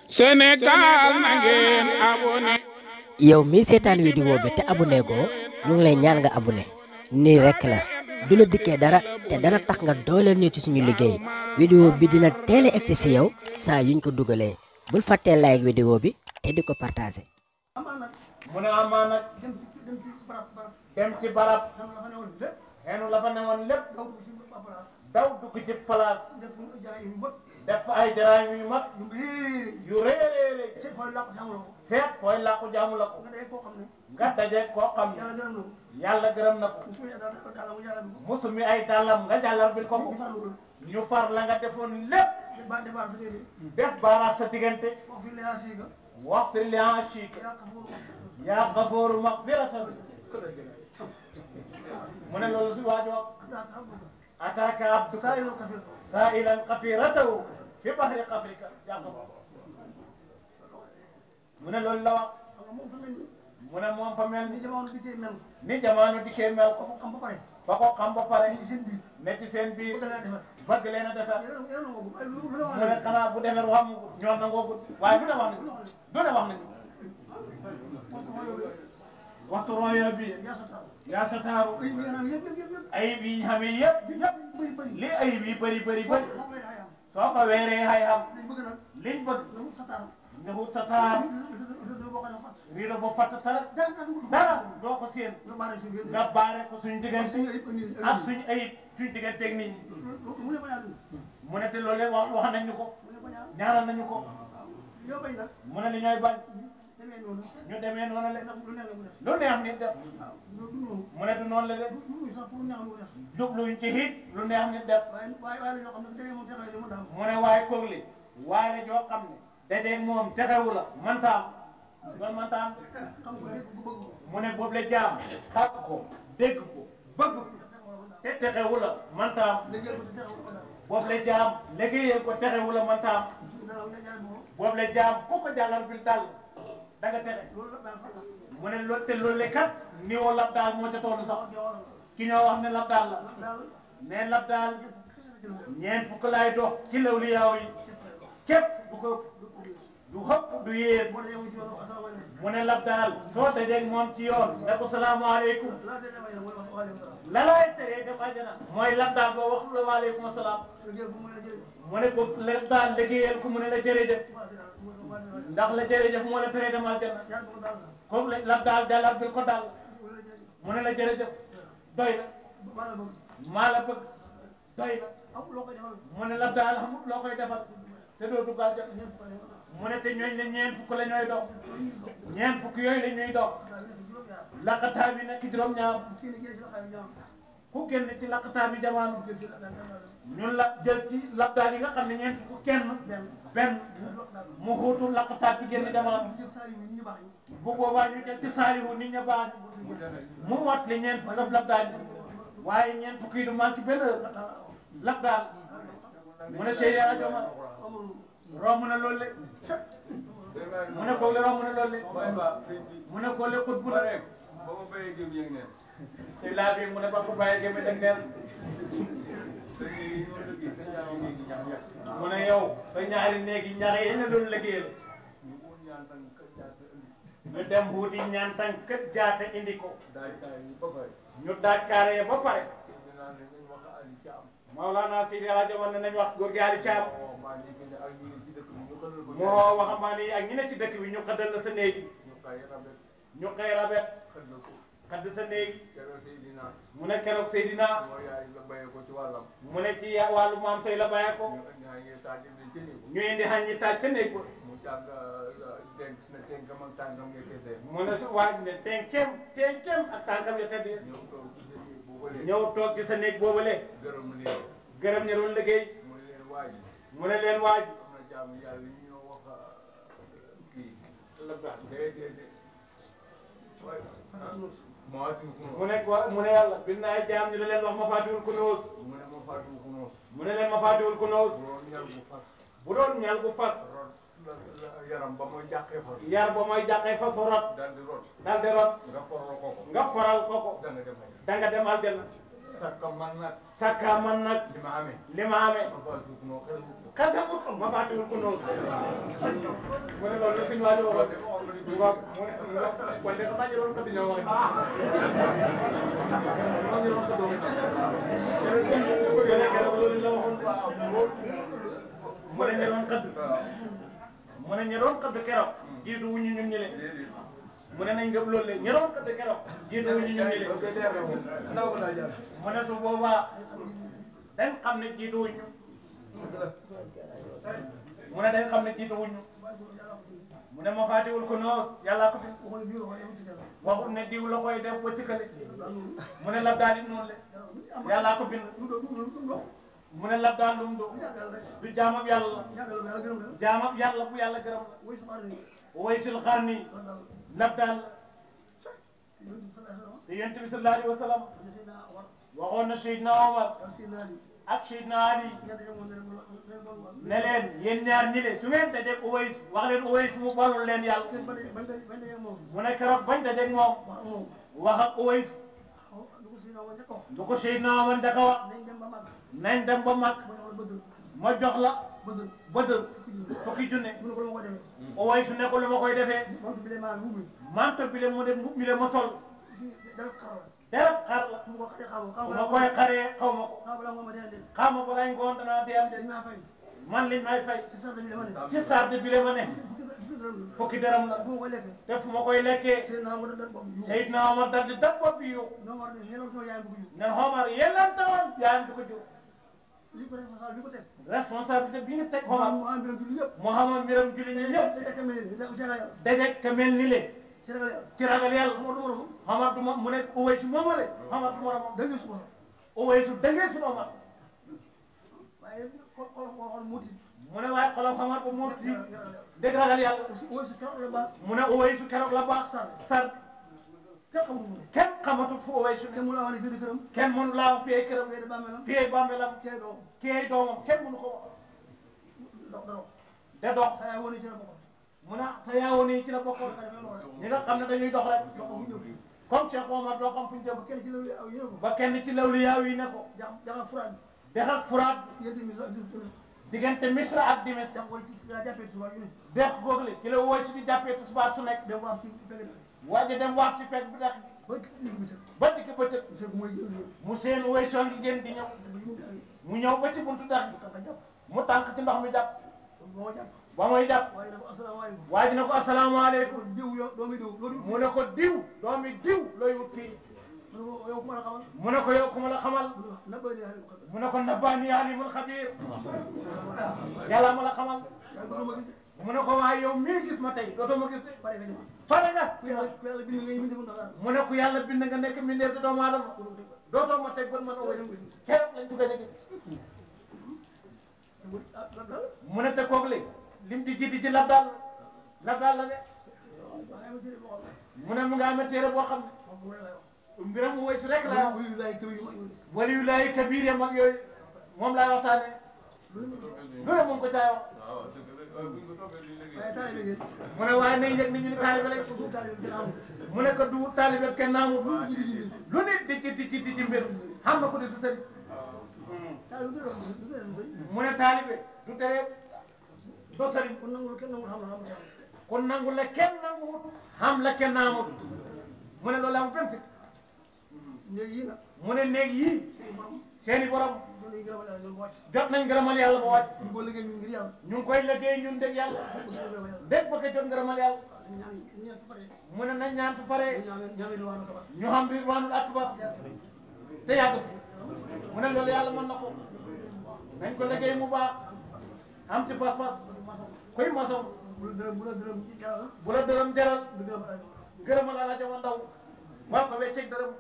Sénégal na ngeen abonné. yow mii seetaan vidéo bi te abonné goo ñu ngi lay ñaan nga abonné nii rekk la du la dikkee dara te dana tax nga dooleel ñu ci suñu liggéey vidéo bi dina teel a egg ci yow saa yuñ ko dugalee bul fàttee like vidéo bi te di ko partagé. mu ne amaa nag dem ci barab xenu la fa newoon lépp daw dugg ci place def fa ay jaraay yu mag yu réeréeré seet fooy làqu jaamu la ko nga daje koo xam ne yàlla gërëm na ko musu mi ay dàllam nga jàllar bil ko ko ñu far la nga defoon lépp def baaraas sa diggante waxtu li en chic yaa gafooru magfiratan mu ne loolu si waajoo ataka abduka sa'ilan qafiratahu fi bahri qafrika yaa gafoor mu ne loolu la wax mu ne moom fa mel ni jamono dikkee mel ko ba ko xam ba pare ne ci seen biir bëgg leen a defar mu ne xanaa bu defar wax ñoo nangoo gudd waaye du ne wax nañu waxtu royo bi yaa sa taaru ayib yi ñu xamee yëpp li ayib yi bëri soo ko weeree hay xam liñ bëgg nga wut sa taar riido ba fatt dara doo ko séen nga baare ko suñ diggante ak suñ ayib suñ digganteeg nit ñi mu ne te loolu wax nañu ko ñaaral nañu ko mu ne li ñooy bañ ñu demee noonu la lu neex nit def mu ne du noonu la de jubluñ ci hit lu neex nit def mu ne waaye koogli waaye la joo xam ne dajeeg moom texewu la mantaam loolu mantaam mu ne boobu la jaam xam ko dégg ko bëgg ko te texewu la mantaam boobu la jaam liggéeyal ko texewu la mantaam boobu la jaam ku ko jàngal bil dal da nga texe mu ne loolu te loolu le kat niveau lab daal moo ca toll sax ki ñoo wax ne lab daal la mais lab daal ñeent fukk laay dox ci lawli yaaw yi képp bu ko du xëpp du yéer mu ne lab daal soo dajeeg moom ci yoon ne ko salaamaaleykum la laay teree dem àjjana mooy lab daal boo wax la waaleykum asalaam mu ne ko lab daal liggéeyal ko mu ne la jërëjëf ndax la jërëjëf moo la teree dem àjjana comme lab daal dalal bil ko daal mu ne la jërëjëf doy na maa la bëgg doy na mu ne lab daal xamut loo koy defal te doo dugg àjjana mu ne te ñooñ la ñeent fukk la ñooy dox ñeent fukk yooyu la ñuy dox laqataa bi nekk juróom-ñaar ku génn ci laqataa bi jamono ñun la jël ci labdaal yi nga xam ne ñeent fukk kenn benn mu xuutu laqataa bi génn jamono bu boobaa ñu jël ci saalihu nit ña baax mu wat li ñeent fukk ab labdaal waaye ñeent fukk yi du manqué benn labdaal mu ne Seydi Adjoma romb na loolu le mu ne ko le romb na loolu le mu ne ko le xut bu la rek te laa bi mu ne ba ko bàyyi gémme dag neen mu ne yow sa ñaari néegi ñax yi ne doon liggéeyal ñu dem buuti ñaan tan kët jaate indi ko ñu daaj kaare ba pare Mawlana Seydi Adjoma ne nañ wax góor gi Ali Thiam moo waxambaane yi ak ñi ne ci dëkk bi ñu xaddal la sa néegi ñu xëy rabet xadd sa néegi mu ne keroog Seydina mu ne ci wàllu maam say la bàyyee ko ñu indi xañ ñi taaj ca néeg ba mu ne su waaj ne tenkeem ak tànkam ya tedd ñëw toog ci sa néeg boobale gërëm ña doon liggéey mu ne leen waaj mu ne yàlla bind na ay jaam ñu leen wax mafaatihul kunuuz mu ne leen mafaatihul kunuuz bu doon ñal gu fas yaram ba mooy jàqee fas yar ba mooy jàqee fas rot daal di rot nga foral ko da nga dem aljanna sakka man nag li ma amee xasamut ma fàttewul ko noonu mu ne loolu suñu waaj waxoon mu ne wala dafa laaj loolu kat ñoo wax mu ne ñu doon xëdd mu ne ñu doon xëdd keroog jiitu wuñu ñun ñi leen mu ne nañ ngëb loolu le ñu doon xëdd keroog jiitu wuñu ñun ñi leen mu ne su boobaa dañ xam ne jiitu wuñu mu ne dañ xam ne jiitu wuñu mu ne ma faatiwul ko noos yàllaa ko fi waxul ne diw la koy def ba cikkale mu ne lab daal it noonu le yàllaa ko bind mu ne lab daal lum do du jaamab yàlla la jaamab yàlla bu yàlla gërëm la waysul xarni lab daal la te yonent bi sallallahu alayhi wa sallam waxoon na Seydina Omar ak Seydina Ali ne leen yéen ñaar ñi de su ngeen dajeeg Uways wax leen Uways mu balul leen yàlla mu ne keroog bañ dajeeg moom wax ak Uways lu ko Seydina Omar daka wax nañ dem ba mag ma jox la bëdër fukki junne Uways ne ko lu ma koy defee manto bi le mu dem mi le ma sol dara xar la bu ma koy xaree xaw ma ko xaw ma ko lañ ngoon danaa dee am de man liñ may fay ci sarde bi le ma ne fukki dërëm la te fu ma koy lekkee Seydina Omar dal di dab bopp bi yow ne Omar yellantawoon yaayam di ko jur responsabilité bi nga teg Omar Mouhamad mbiram julli ñi ñëpp daje ka mel ni le ci ragal yàlla Omar du ma mu ne Uways moomale Omar du moromam Uways dëngee su Omar mu ne waaye xolam Omar ba moo di dëgg ragal yàlla mu ne Uways keroog la baax sar kenn xamatul fu Uways kenn mënu laa wax fii këram fii bàmmeelam kii doomam kenn mënu ko wax de dox mu ne te yaa woon ci la bokkoon ñi nga xam ne dañuy dox rek comme Cheikh Omar doo xam fu ñu jëm ba kenn ci lawliyaaw yi ne ko dexal furaat diggante Misra ak Dimes dex google ci la wooy si di jàppee tisbaar su nekk waaye dem waat ci pegg bi dex ba dikk bëccëg mu seen woy soo ngi gën di ñëw mu ñëw ba ci buntu dex mu tànk ci ndox mi jàpp ba muy jàpp waaye dina ko asalaamaaleykum mu ne ko diw doomi diw looy wut fii mu ne ko yow ku ma la xamal mu ne ko nabbaani alimul xabiir yàlla ma la xamal mu ne ko waaye yow mii gis ma tey dootoo ma gis de pare nga mu ne ko yàlla bind nga nekk mbindeef de doomu aadama dootoo ma teg bët ma ne keroog lañ dugg a jege mu ne te koog li lim di jiiti ci labdaal la de mu ne mu nga amee téere boo xam ne mbiram Uways rek la waliyullaahi kabiir ya mag yooyu moom laay waxtaane lu ne mu ngi ko caayoo mu ne waaye nañ yëg ni ñu ni taalibe lañ mu ne ko du taalibe kenn naamu lu nit di ci mbir xam na ko di sa sëriñ mu ne taalibe du tere doo sëriñ kon nangu la kenn nangu xam la kenn naamut mu ne loolu am benn sikk mu ne néeg yii seeni borom jot nañ ngërëmal yàlla ba wàcc ñu ngi koy liggéey ñun dégg yàlla dégg ba ko jot ngërëmal yàlla mu ne nañ ñaan su paree ñu xam ridwaanul akbar te yàgg mu ne loolu yàlla mën na ko nañ ko liggéey mu baax am ci pas-pas kuy maçon bu la dërëm jaral gërëmal ala jama ndaw war ko wecceeg dërëm